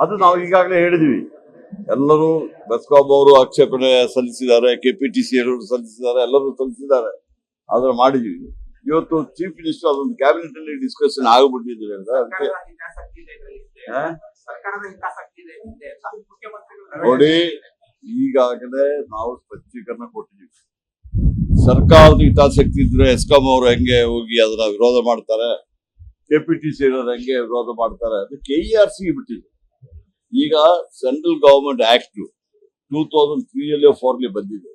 ಅದು ನಾವು ಈಗಾಗಲೇ ಹೇಳಿದ್ವಿ. ಎಲ್ಲರೂ ಬೆಸ್ಕಾಂ ಅವರು ಆಕ್ಷೇಪಣೆ ಸಲ್ಲಿಸಿದ್ದಾರೆ, ಕೆಪಿಟಿಸಿ ಅವರು ಸಲ್ಲಿಸಿದ್ದಾರೆ, ಎಲ್ಲರೂ ಸಲ್ಲಿಸಿದ್ದಾರೆ. ಆದ್ರೆ ಮಾಡಿದ್ವಿ. ಇವತ್ತು ಚೀಫ್ ಮಿನಿಸ್ಟರ್ ಅದೊಂದು ಕ್ಯಾಬಿನೆಟ್ ಅಲ್ಲಿ ಡಿಸ್ಕಷನ್ ಆಗಿಬಿಟ್ಟಿದ್ರೆ ಅದಕ್ಕೆ ನೋಡಿ, ಈಗಾಗಲೇ ನಾವು ಸ್ಪಷ್ಟೀಕರಣ ಕೊಟ್ಟಿದ್ದೀವಿ. ಸರ್ಕಾರದ ಹಿತಾಸಕ್ತಿ ಇದ್ರೆ ಎಸ್ಕಾಂ ಅವರು ಹೆಂಗೆ ಹೋಗಿ ಅದನ್ನ ವಿರೋಧ ಮಾಡ್ತಾರೆ, ಕೆಪಿಟಿಸಿ ಹೆಂಗೆ ವಿರೋಧ ಮಾಡ್ತಾರೆ, ಅದು KERC ಬಿಟ್ಟಿದೆ. ಈಗ ಸೆಂಟ್ರಲ್ ಗವರ್ಮೆಂಟ್ ಆಕ್ಟ್ 2003 4 ಬಂದಿದೆ.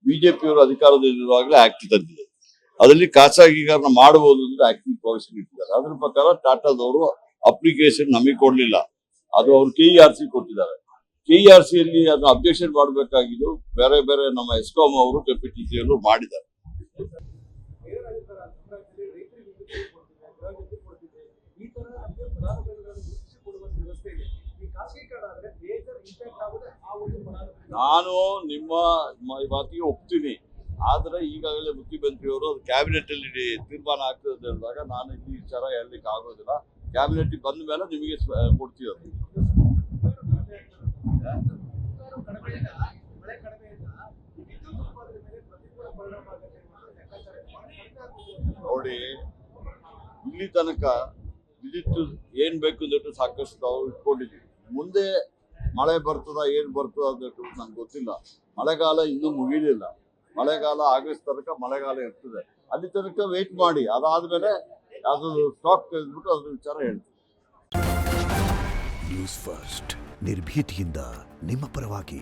ಬಿಜೆಪಿ ಅವರು ಅಧಿಕಾರದಲ್ಲಿರುವಾಗಲೇ ಆಕ್ಟ್ ತಂದಿದೆ. ಅದರಲ್ಲಿ ಖಾಸಗೀಕರಣ ಮಾಡಬಹುದು ಅಂತ ಆಕ್ಟ್ ಪ್ರೊವಿಷನ್ ಇಟ್ಟಿದ್ದಾರೆ. ಅದ್ರ ಪ್ರಕಾರ ಟಾಟಾದವರು ಅಪ್ಲಿಕೇಶನ್ ನಮಗೆ ಕೊಡ್ಲಿಲ್ಲ, ಅದು ಅವರು KERC ಕೊಟ್ಟಿದ್ದಾರೆ. KERC ಅಲ್ಲಿ ಅದನ್ನ ಅಬ್ಜೆಕ್ಷನ್ ಮಾಡಬೇಕಾಗಿದ್ದು ಬೇರೆ ಬೇರೆ ನಮ್ಮ ಎಸ್ಕಾಂ ಅವರು ಕೆಪಿಟಿಸಿ ಅವರು ಮಾಡಿದ್ದಾರೆ. ನಾನು ನಿಮ್ಮ ಮಾತಿಗೆ ಒಪ್ತೀನಿ. ಆದ್ರೆ ಈಗಾಗಲೇ ಮುಖ್ಯಮಂತ್ರಿಯವರು ಅದು ಕ್ಯಾಬಿನೆಟ್ ಅಲ್ಲಿ ತೀರ್ಮಾನ ಆಗ್ತದೆ ಅಂದಾಗ ನಾನು ಇಲ್ಲಿ ವಿಚಾರ ಹೇಳಲಿಕ್ಕೆ ಆಗೋದಿಲ್ಲ. ಕ್ಯಾಬಿನೆಟ್ ಬಂದ ಮೇಲೆ ನಿಮಗೆ ಕೊಡ್ತೀವಿ. ಅದು ನೋಡಿ, ಇಲ್ಲಿ ತನಕ ವಿದ್ಯುತ್ ಏನ್ ಬೇಕು ಅಂದ್ಬಿಟ್ಟು ಸಾಕಷ್ಟು ನಾವು ಇಟ್ಕೊಂಡಿದ್ದೀವಿ. ಮುಂದೆ ಮಳೆ ಬರ್ತದ ಏನ್ ಬರ್ತದ ಅಂದ್ಬಿಟ್ಟು ನಂಗೆ ಗೊತ್ತಿಲ್ಲ. ಮಳೆಗಾಲ ಇನ್ನೂ ಮುಗಿಲಿಲ್ಲ. ಮಳೆಗಾಲ ಆಗಸ್ಟ್ ತನಕ ಮಳೆಗಾಲ ಇರ್ತದೆ. ಅಲ್ಲಿ ತನಕ ವೇಟ್ ಮಾಡಿ, ಅದಾದ್ಮೇಲೆ ಅದು ಸ್ಟಾಕ್ ತೆಗೆದ್ಬಿಟ್ಟು ಅದ್ರ ವಿಚಾರ ಹೇಳ್ತೀವಿ. ನ್ಯೂಸ್ ಫಸ್ಟ್, ನಿರ್ಭೀತಿಯಿಂದ ನಿಮ್ಮ ಪರವಾಗಿ.